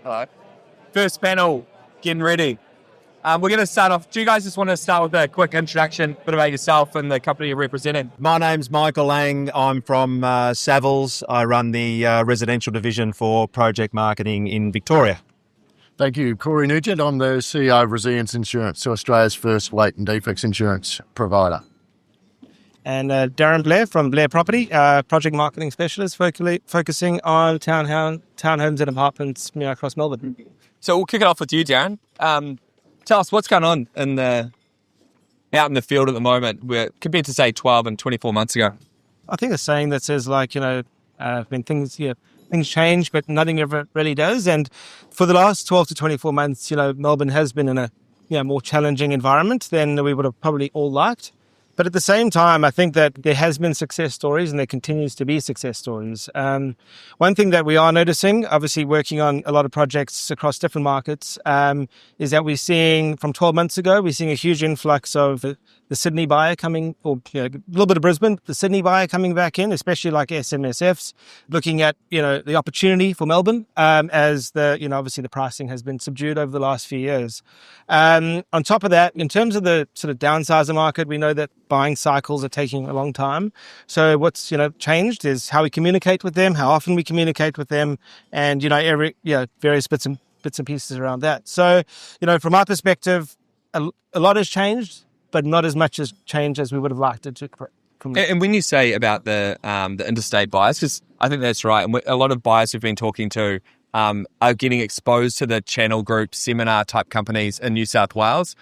Hello. First panel, getting ready. We're going to start off. Do you guys just want to start with a quick introduction, bit about yourself and the company you're representing? My name's Michael Lang. I'm from Savills. I run the residential division for project marketing in Victoria. Thank you. Corey Nugent. I'm the CEO of Resilience Insurance, so Australia's first latent defects insurance provider. And Darren Blair from Blair Property, project marketing specialist, focusing on townhomes and apartments across Melbourne. So we'll kick it off with you, Darren. Tell us what's going on out in the field at the moment, compared to, say, 12 and 24 months ago. I think a saying that says, when things change, but nothing ever really does. And for the last 12 to 24 months, Melbourne has been in a more challenging environment than we would have probably all liked. But at the same time, I think that there has been success stories and there continues to be success stories. One thing that we are noticing, obviously working on a lot of projects across different markets, is that we're seeing, from 12 months ago, we're seeing a huge influx of the Sydney buyer coming, or a little bit of Brisbane, the Sydney buyer coming back in, especially like SMSFs, looking at, the opportunity for Melbourne, as obviously the pricing has been subdued over the last few years. On top of that, in terms of the sort of downsizer market, we know that buying cycles are taking a long time. So what's, changed is how we communicate with them, how often we communicate with them, and, various bits and pieces around that. So, from our perspective, a lot has changed, but not as much as change as we would have liked it to. And when you say about the interstate buyers, because I think that's right, and a lot of buyers we've been talking to are getting exposed to the channel group seminar type companies in New South Wales.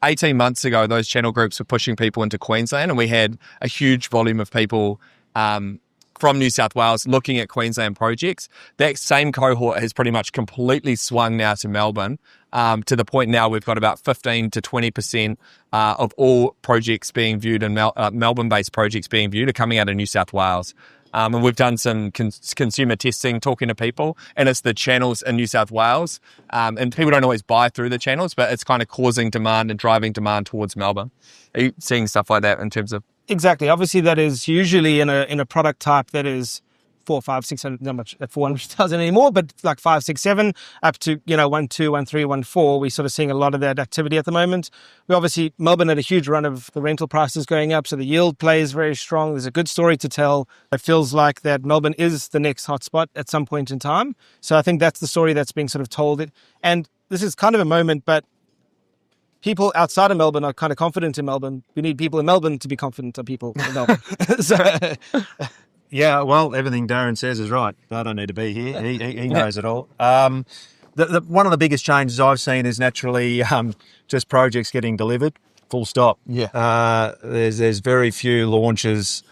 18 months ago, those channel groups were pushing people into Queensland, and we had a huge volume of people from New South Wales looking at Queensland projects. That same cohort has pretty much completely swung now to Melbourne, to the point now we've got about 15 to 20% of all projects being viewed in Melbourne-based projects being viewed are coming out of New South Wales. And we've done some consumer testing, talking to people, and it's the channels in New South Wales. And people don't always buy through the channels, but it's kind of causing demand and driving demand towards Melbourne. Are you seeing stuff like that in terms of? Exactly. Obviously, that is usually in a product type that is 4, 5, 600, not much at 400,000 anymore, but like 5, 6, 7, up to 1, 2, 1, 3, 1, 4. We're sort of seeing a lot of that activity at the moment. We obviously, Melbourne had a huge run of the rental prices going up, so the yield play is very strong. There's a good story to tell. It feels like that Melbourne is the next hotspot at some point in time. So I think that's the story that's being sort of told. And this is kind of a moment, but people outside of Melbourne are kind of confident in Melbourne. We need people in Melbourne to be confident of people in Melbourne. Yeah, well, everything Darren says is right. I don't need to be here. He knows it all. One of the biggest changes I've seen is naturally just projects getting delivered, full stop. Yeah. There's very few launches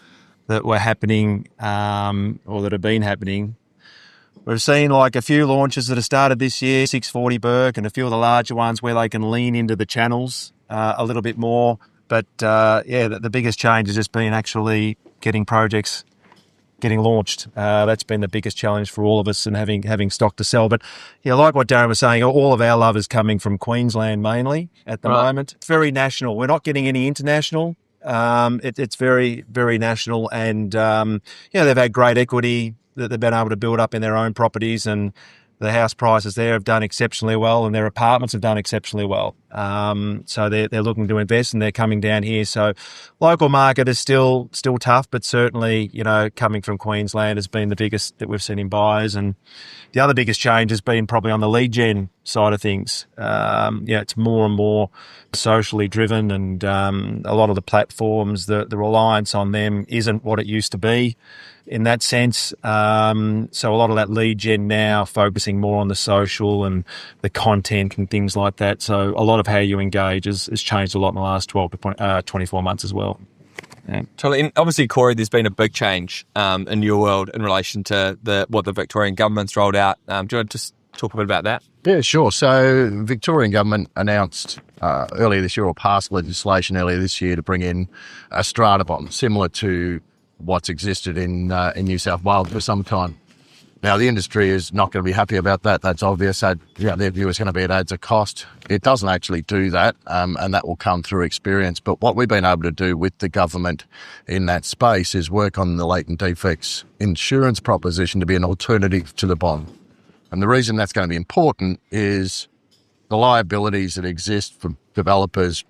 that were happening or that have been happening. We've seen like a few launches that have started this year, 640 Burke, and a few of the larger ones where they can lean into the channels a little bit more. But the biggest change has just been actually getting projects getting launched. That's been the biggest challenge for all of us and having stock to sell. But like what Darren was saying, all of our love is coming from Queensland mainly at the moment. It's very national. We're not getting any international. It's very, very national, and they've had great equity that they've been able to build up in their own properties, and the house prices there have done exceptionally well, and their apartments have done exceptionally well. So they're looking to invest, and they're coming down here. So local market is still tough, but certainly, coming from Queensland has been the biggest that we've seen in buyers. And the other biggest change has been probably on the lead gen side of things. It's more and more socially driven, and a lot of the platforms, the reliance on them isn't what it used to be in that sense. So a lot of that lead gen now focusing more on the social and the content and things like that. So a lot of how you engage has changed a lot in the last 12 to 24 months as well. Yeah. Totally. And obviously, Corey, there's been a big change in your world in relation to what the Victorian government's rolled out. Do you want to just talk a bit about that? Yeah, sure. So Victorian government announced earlier this year, or passed legislation earlier this year, to bring in a strata bond, similar to what's existed in New South Wales for some time. Now, the industry is not going to be happy about that. That's obvious. Their view is going to be it adds a cost. It doesn't actually do that, and that will come through experience. But what we've been able to do with the government in that space is work on the latent defects insurance proposition to be an alternative to the bond. And the reason that's going to be important is the liabilities that exist for developers,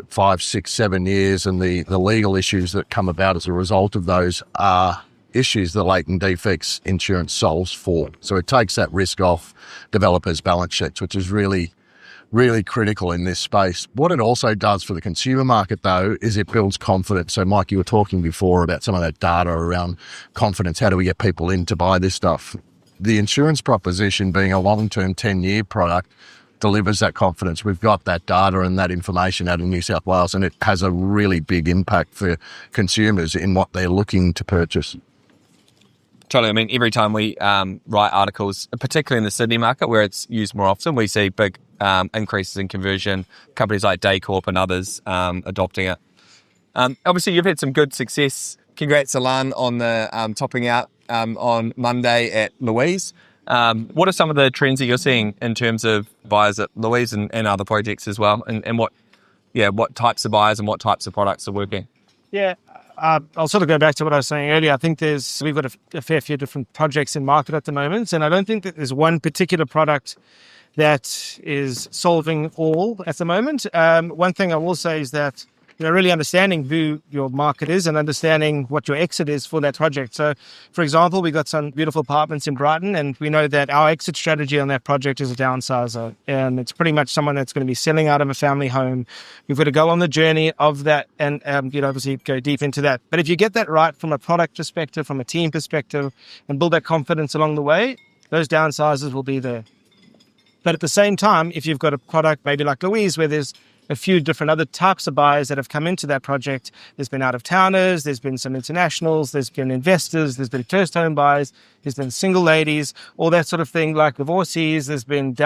5, 6, 7 years, and the legal issues that come about as a result of those are issues the latent defects insurance solves for. So it takes that risk off developers' balance sheets, which is really, really critical in this space. What it also does for the consumer market, though, is it builds confidence. So, Mike, you were talking before about some of that data around confidence. How do we get people in to buy this stuff? The insurance proposition, being a long-term 10-year product, delivers that confidence. We've got that data and that information out of New South Wales, and it has a really big impact for consumers in what they're looking to purchase. Totally. I mean, every time we write articles, particularly in the Sydney market where it's used more often, we see big increases in conversion. Companies like Daycorp and others adopting it. Obviously, you've had some good success. Congrats, Alan, on the topping out on Monday at Louise. What are some of the trends that you're seeing in terms of buyers at Louise and other projects as well? And what types of buyers and what types of products are working? Yeah. I'll sort of go back to what I was saying earlier. I think we've got a fair few different projects in market at the moment, and I don't think that there's one particular product that is solving all at the moment. One thing I will say is that really understanding who your market is and understanding what your exit is for that project. So, for example, we got some beautiful apartments in Brighton, and we know that our exit strategy on that project is a downsizer. And it's pretty much someone that's going to be selling out of a family home. We've got to go on the journey of that and, obviously go deep into that. But if you get that right from a product perspective, from a team perspective, and build that confidence along the way, those downsizers will be there. But at the same time, if you've got a product maybe like Louise, where there's a few different other types of buyers that have come into that project. There's been out-of-towners, there's been some internationals, there's been investors, there's been first home buyers, there's been single ladies, all that sort of thing, like divorcees. There's been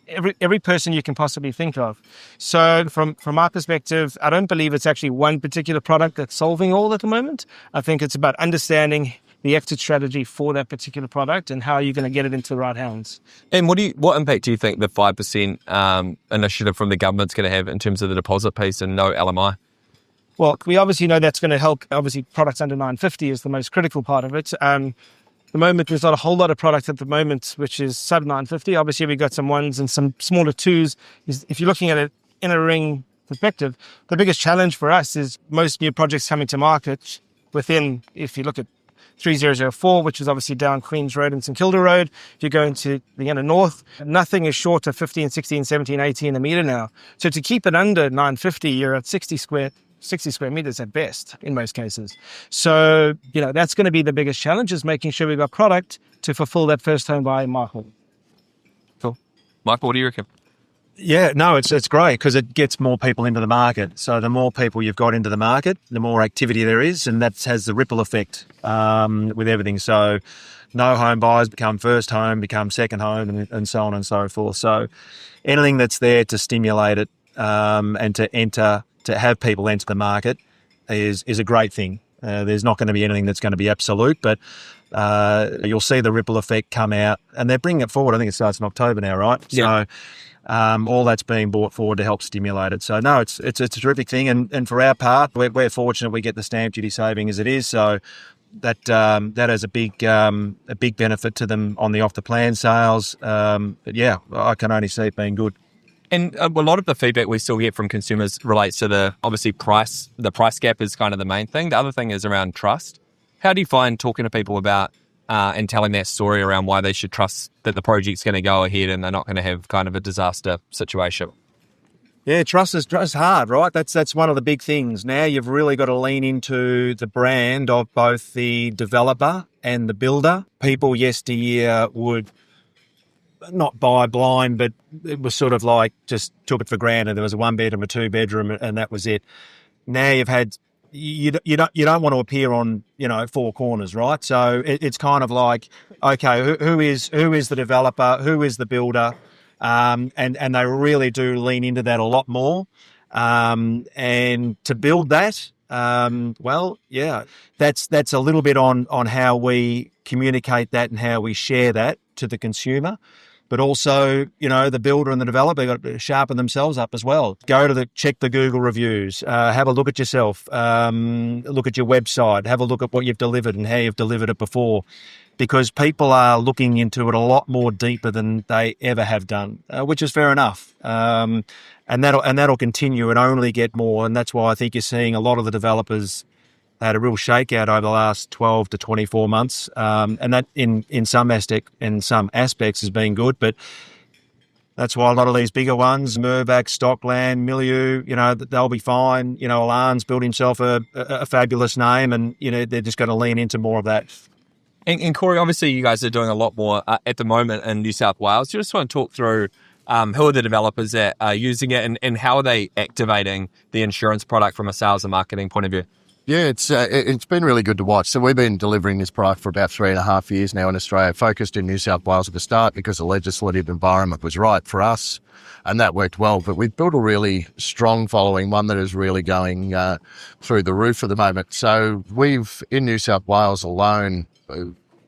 every person you can possibly think of. So from my perspective, I don't believe it's actually one particular product that's solving all at the moment. I think it's about understanding the exit strategy for that particular product and how you're going to get it into the right hands. And what impact do you think the 5% initiative from the government's going to have in terms of the deposit piece and no LMI? Well, we obviously know that's going to help. Obviously, products under 950 is the most critical part of it. At the moment, there's not a whole lot of products at the moment which is sub 950. Obviously, we've got some ones and some smaller twos. If you're looking at it in a ring perspective, the biggest challenge for us is most new projects coming to market within, if you look at 3004, which is obviously down Queens Road and St Kilda Road. If you go into the inner north, nothing is short of 15, 16, 17, 18 a metre now. So to keep it under 950, you're at 60 square metres at best in most cases. So, that's going to be the biggest challenge, is making sure we've got product to fulfill that first home buyer market. Cool. Michael, what do you reckon? Yeah, no, it's great because it gets more people into the market. So the more people you've got into the market, the more activity there is, and that has the ripple effect with everything. So no home buyers become first home, become second home, and so on and so forth. So anything that's there to stimulate it and to have people enter the market is a great thing. There's not going to be anything that's going to be absolute, but you'll see the ripple effect come out, and they're bringing it forward. I think it starts in October now, right? Yeah. So all that's being brought forward to help stimulate it. So no, it's a terrific thing, and for our part, we're fortunate we get the stamp duty saving as it is. So that has a big benefit to them on the off the plan sales. But yeah, I can only see it being good. And a lot of the feedback we still get from consumers relates to the price. The price gap is kind of the main thing. The other thing is around trust. How do you find talking to people about and telling that story around why they should trust that the project's going to go ahead and they're not going to have kind of a disaster situation? Yeah, trust is hard, right? That's one of the big things. Now you've really got to lean into the brand of both the developer and the builder. People yesteryear would not buy blind, but it was sort of like just took it for granted. There was a 1-bedroom, a 2-bedroom, and that was it. Now you don't want to appear on four corners, right? So it's kind of like, okay, who is the developer, who is the builder, and they really do lean into that a lot more. And to build that, that's a little bit on how we communicate that and how we share that to the consumer. but also, the builder and the developer got to sharpen themselves up as well. Check the Google reviews, have a look at yourself, look at your website, have a look at what you've delivered and how you've delivered it before, because people are looking into it a lot more deeper than they ever have done, which is fair enough. And that'll continue and only get more. And that's why I think you're seeing a lot of the developers had a real shakeout over the last 12 to 24 months. And that in some aspects has been good, but that's why a lot of these bigger ones, Mirvac, Stockland, Milieu, they'll be fine. Alan's built himself a fabulous name, and, they're just going to lean into more of that. And Corey, obviously you guys are doing a lot more at the moment in New South Wales. You just want to talk through who are the developers that are using it, and how are they activating the insurance product from a sales and marketing point of view? Yeah, it's been really good to watch. So we've been delivering this product for about 3.5 years now in Australia, focused in New South Wales at the start because the legislative environment was right for us, and that worked well. But we've built a really strong following, one that is really going through the roof at the moment. So we've, in New South Wales alone,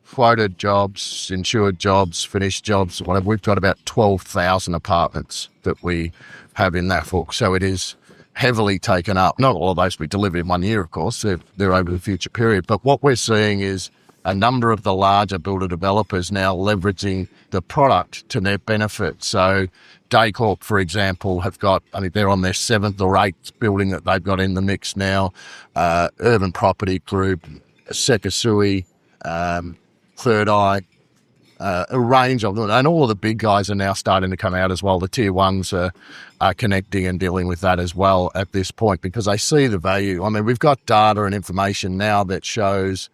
quoted jobs, insured jobs, finished jobs, whatever. We've got about 12,000 apartments that we have in that book. So it is heavily taken up. Not all of those we delivered in 1 year, of course. They're over the future period. But what we're seeing is a number of the larger builder developers now leveraging the product to their benefit. So Daycorp, for example, have got, I think they're on their 7th or 8th building that they've got in the mix now. Urban Property Group, Sekisui, Third Eye, a range of them. And all of the big guys are now starting to come out as well. The tier ones are connecting and dealing with that as well at this point, because they see the value. I mean, we've got data and information now that shows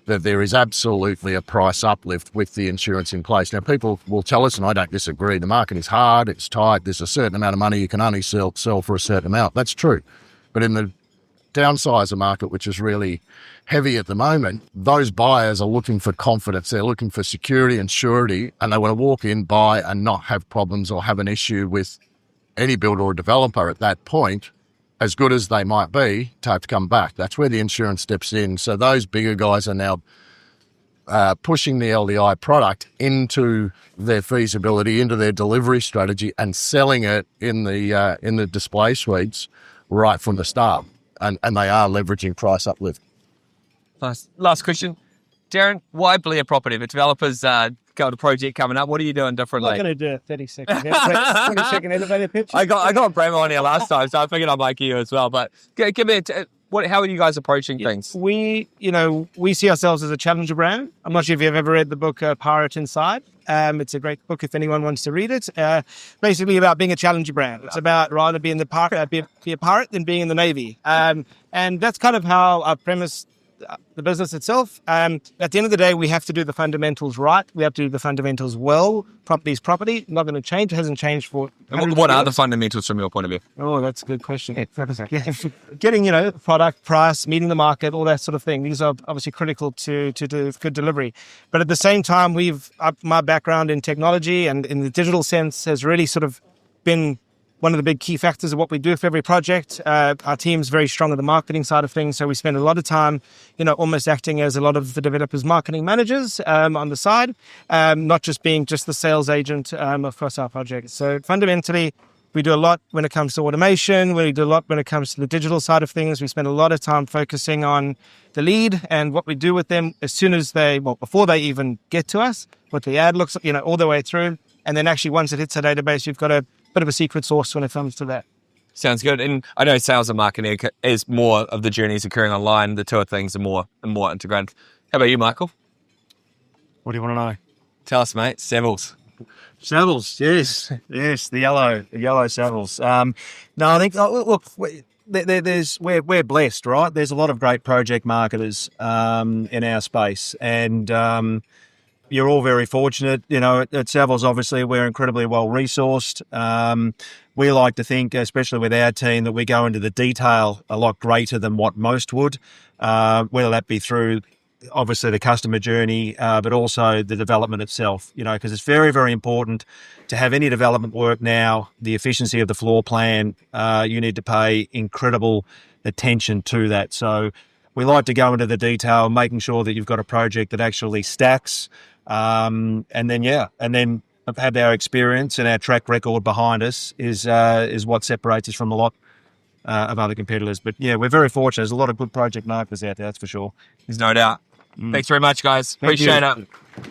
that there is absolutely a price uplift with the insurance in place. Now, people will tell us, and I don't disagree, the market is hard, it's tight, there's a certain amount of money you can only sell for a certain amount. That's true. But in the downsizer market, which is really heavy at the moment, those buyers are looking for confidence. They're looking for security and surety, and they want to walk in, buy, and not have problems or have an issue with any builder or developer at that point, as good as they might be, to have to come back. That's where the insurance steps in. So those bigger guys are now pushing the LDI product into their feasibility, into their delivery strategy, and selling it in the display suites right from the start. And they are leveraging price uplift. Nice. Last question. Darren, why Blair Property? The developers got a project coming up. What are you doing differently? I'm going to do a 30-second 30-second elevator pitch. I got Bramo on here last time, so I figured I'd make you as well. But give me how are you guys approaching things? We see ourselves as a challenger brand. I'm not sure if you've ever read the book Pirate Inside. It's a great book if anyone wants to read it. Basically about being a challenger brand. It's about rather being be a pirate than being in the Navy. And that's kind of how I've premised the business itself. At the end of the day, we have to do the fundamentals right. We have to do the fundamentals well. Property's property. Not going to change. It hasn't changed for. What are the fundamentals from your point of view? Oh, that's a good question. Getting, product, price, meeting the market, all that sort of thing. These are obviously critical to do good delivery. But at the same time, my background in technology and in the digital sense has really sort of been one of the big key factors of what we do for every project. Our team's very strong on the marketing side of things, so we spend a lot of time, almost acting as a lot of the developers' marketing managers on the side, not just being just the sales agent across our projects. So fundamentally, we do a lot when it comes to automation. We do a lot when it comes to the digital side of things. We spend a lot of time focusing on the lead and what we do with them as soon as before they even get to us, what the ad looks like, all the way through. And then actually once it hits our database, you've got a bit of a secret sauce when it comes to that. Sounds good. And I know sales and marketing is more of the journeys occurring online. The two of things are more integrated. How about you, Michael? What do you want to know? Tell us, mate. Savills. Savills, yes, the yellow Savills. No, I think look, we're blessed, right? There's a lot of great project marketers in our space, and you're all very fortunate. At Savills, obviously, we're incredibly well resourced. We like to think, especially with our team, that we go into the detail a lot greater than what most would, whether that be through obviously the customer journey, but also the development itself, because it's very, very important to have any development work now, the efficiency of the floor plan, you need to pay incredible attention to that. So we like to go into the detail, making sure that you've got a project that actually stacks, and then have had our experience and our track record behind us is what separates us from a lot of other competitors. But yeah, we're very fortunate. There's a lot of good project marketers out there, that's for sure. There's no doubt. Thanks very much, guys. Thank Appreciate you. it.